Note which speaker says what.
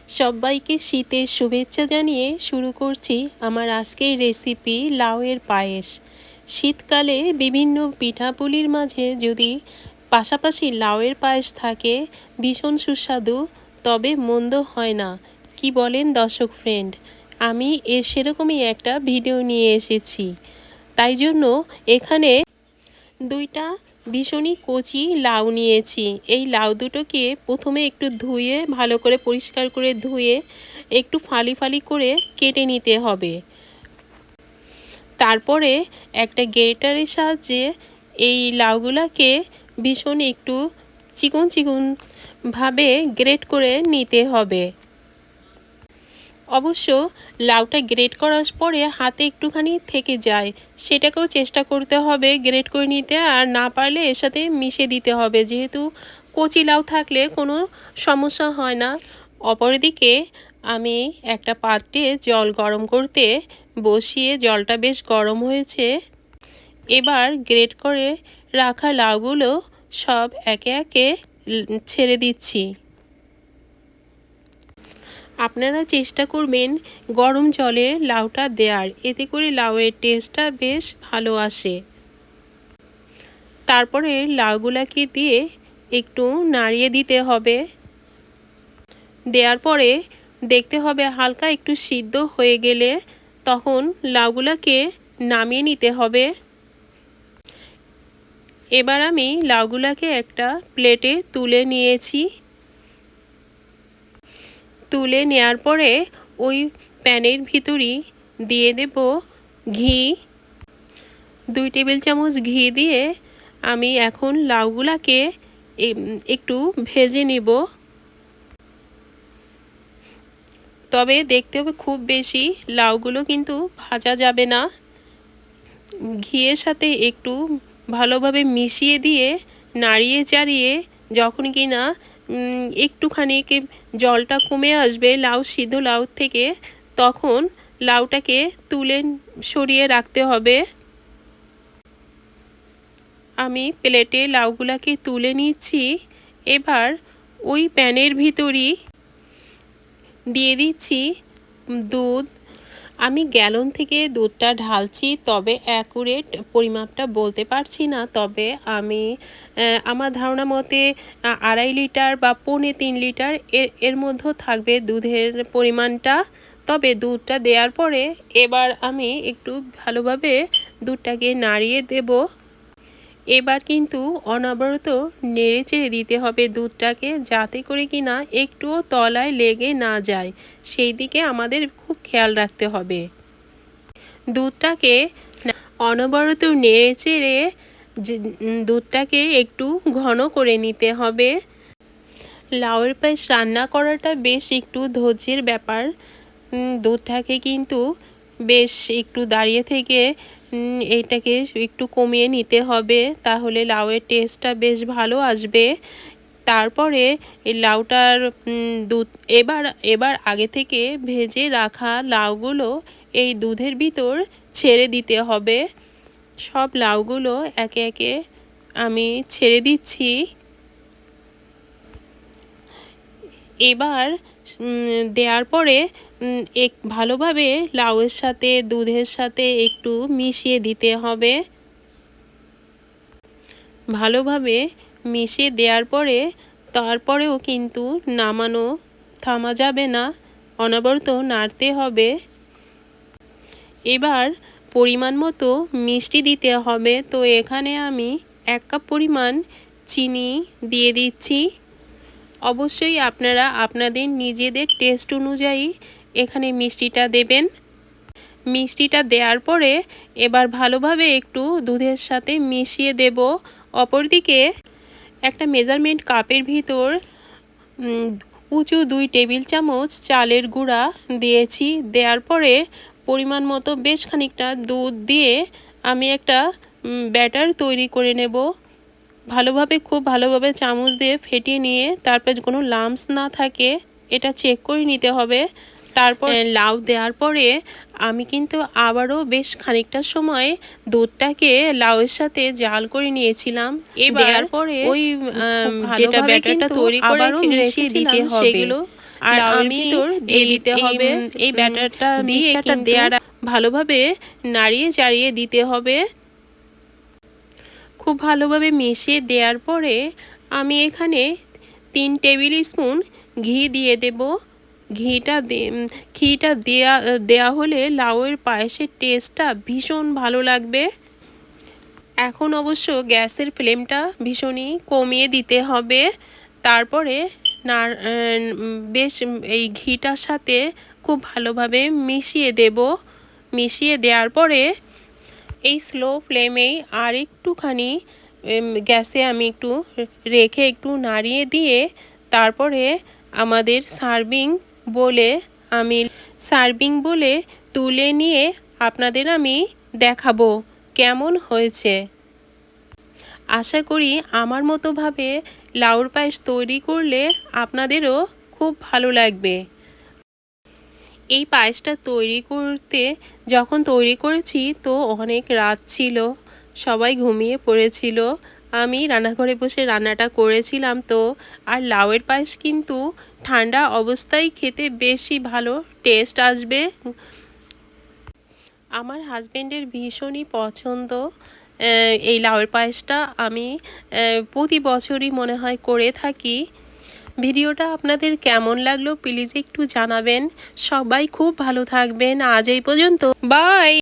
Speaker 1: সবাইকে শীতের শুভেচ্ছা জানিয়ে শুরু করছি আমার আজকের রেসিপি লাউয়ের পায়েস। শীতকালে বিভিন্ন পিঠাপুলির মাঝে যদি পাশাপাশি লাউয়ের পায়েস থাকে ভীষণ সুস্বাদু, তবে মন্দ হয় না। কি বলেন দর্শক ফ্রেন্ড? আমি সেরকমই একটা ভিডিও নিয়ে এসেছি। তাই জন্য এখানে দুইটা ভীষণই কচি লাউ নিয়েছি। এই লাউ দুটোকে প্রথমে একটু ধুয়ে ভালো করে পরিষ্কার করে ধুয়ে একটু ফালি ফালি করে কেটে নিতে হবে। তারপরে একটা গ্রেটারের সাহায্যে এই লাউগুলোকে ভীষণ একটু চিকন চিকনভাবে গ্রেট করে নিতে হবে। অবশ্য লাউটা গ্রেট করার পরে হাতে একটুখানি থেকে যায়, সেটাকেও চেষ্টা করতে হবে গ্রেট করে নিতে, আর না পারলে এর সাথে মিশিয়ে দিতে হবে, যেহেতু কচি লাউ থাকলে কোনো সমস্যা হয় না। অপরদিকে আমি একটা পাত্রে জল গরম করতে বসিয়ে জলটা বেশ গরম হয়েছে। এবার গ্রেট করে রাখা লাউগুলো সব একে একে ছেড়ে দিচ্ছি। আপনারা চেষ্টা করবেন গরম জলে লাউটা দেওয়ার, এতে করে লাউয়ের টেস্টটা বেশ ভালো আসে। তারপরে লাউগুলাকে দিয়ে একটু নাড়িয়ে দিতে হবে। দেওয়ার পরে দেখতে হবে হালকা একটু সিদ্ধ হয়ে গেলে তখন লাউগুলাকে নামিয়ে নিতে হবে। এবার আমি লাউগুলাকে একটা প্লেটে তুলে নিয়েছি। তুলে নেওয়ার পরে ওই প্যানের ভিতরই দিয়ে দেব ঘি। 2 টেবিল চামচ ঘি দিয়ে আমি এখন লাউগুলাকে একটু ভেজে নেব। তবে দেখতে হবে খুব বেশি লাউগুলো কিন্তু ভাজা যাবে না। ঘিয়ের সাথে একটু ভালোভাবে মিশিয়ে দিয়ে নাড়িয়ে চাড়িয়ে যখন কিনা একটুখানি জলটা কমে আসবে লাউ সিদ্ধ লাউ থেকে, তখন লাউটাকে তুলে সরিয়ে রাখতে হবে। আমি প্লেটে লাউগুলাকে তুলে নিচ্ছি। এবার ওই প্যানের ভিতরই দিয়ে দিচ্ছি দুধ। আমি গ্যালন থেকে দুধটা ঢালছি, তবে অ্যাকুরেট পরিমাপটা বলতে পারছি না। তবে আমি আমার ধারণা মতে 2.5 লিটার বা 2.25 লিটার এর মধ্যেও থাকবে দুধের পরিমাণটা। তবে দুধটা দেওয়ার পরে এবার আমি একটু ভালোভাবে দুধটাকে নাড়িয়ে দেব। এবার কিন্তু অনবরত নেড়ে চেড়ে দিতে হবে দুধটাকে, যাতে করে কিনা একটুও তলায় লেগে না যায়, সেই দিকে আমাদের খুব খেয়াল রাখতে হবে। দুধটাকে অনবরত নেড়ে চেড়ে দুধটাকে একটু ঘন করে নিতে হবে। লাউয়ের পায়েস রান্না করাটা বেশ একটু ধৈর্যের ব্যাপার। দুধটাকে কিন্তু বেশ একটু দাঁড়িয়ে থেকে এটাকে একটু কমিয়ে নিতে হবে, তাহলে লাউয়ের টেস্টটা বেশ ভালো আসবে। তারপরে এই লাউটার দুধ এবার আগে থেকে ভেজে রাখা লাউগুলো এই দুধের ভিতর ছেড়ে দিতে হবে। সব লাউগুলো একে একে আমি ছেড়ে দিচ্ছি। এবার দেওয়ার পরে ভালোভাবে লাউয়ের সাথে দুধের সাথে একটু মিশিয়ে দিতে হবে। ভালোভাবে মিশিয়ে দেওয়ার পরে তারপরেও কিন্তু থামা যাবে না, অনবরত নাড়তে হবে। এবার পরিমাণ মতো মিষ্টি দিতে হবে। তো এখানে আমি 1 কাপ পরিমাণ চিনি দিয়ে দিচ্ছি। অবশ্যই আপনারা আপনাদের নিজেদের টেস্ট অনুযায়ী এখানে মিষ্টিটা দেবেন। মিষ্টিটা দেওয়ার পরে এবার ভালোভাবে একটু দুধের সাথে মিশিয়ে দেব। অপরদিকে একটা মেজারমেন্ট কাপের ভিতর উঁচু 2 টেবিল চামচ চালের গুঁড়া দিয়েছি। দেওয়ার পরে পরিমাণ মতো বেশ খানিকটা দুধ দিয়ে আমি একটা ব্যাটার তৈরি করে নেব। খুব ভালোভাবে চামচ দিয়ে ফেটিয়ে নিয়ে তারপর কোনো লাম্পস না থাকে এটা চেক করে নিতে হবে। তারপর লাউ দেওয়ার পরে আমি কিন্তু আবারও বেশ খানিকটা সময় দুধটাকে লাউয়ের সাথে জাল করে নিয়েছিলাম। এবার পরে ওই যেটা ব্যাটারটা তৈরি করে মিশিয়ে দিতে হবে সেগুলো আর আমি দিয়ে দিতে হবে এই ব্যাটারটা দিয়ে দেওয়ার ভালোভাবে নাড়িয়ে চাড়িয়ে দিতে হবে। খুব ভালোভাবে মিশিয়ে দেওয়ার পরে আমি এখানে 3 টেবিল স্পুন ঘি দিয়ে দেব। ঘিটা দেয়া হলে লাউয়ের পায়েসের টেস্টটা ভীষণ ভালো লাগবে। এখন অবশ্য গ্যাসের ফ্লেমটা ভীষণই কমিয়ে দিতে হবে। তারপরে বেশ এই ঘিটার সাথে খুব ভালোভাবে মিশিয়ে দেব। মিশিয়ে দেওয়ার পরে এই স্লো ফ্লেমেই আর একটুখানি গ্যাসে আমি একটু রেখে একটু নাড়িয়ে দিয়ে তারপরে আমাদের সার্ভিং বলে তুলে নিয়ে আপনাদের আমি দেখাবো কেমন হয়েছে। আশা করি আমার মতোভাবে লাউর পায়েস তৈরি করলে আপনাদেরও খুব ভালো লাগবে। এই পায়েসটা যখন তৈরি করেছি তো অনেক রাত ছিল, সবাই ঘুমিয়ে পড়েছিল। আমি রান্নাঘরে বসে রান্নাটা করেছিলাম তো। আর লাউয়ের পায়েস কিন্তু ঠান্ডা অবস্থায় খেতে বেশি ভালো টেস্ট আসবে। আমার হাজবেন্ডের ভীষণই পছন্দ এই লাউয়ের পায়েসটা। আমি প্রতি বছরই মনে হয় করে থাকি। ভিডিওটা আপনাদের কেমন লাগলো প্লিজ একটু জানাবেন। সবাই খুব ভালো থাকবেন। আজ এই পর্যন্ত, বাই।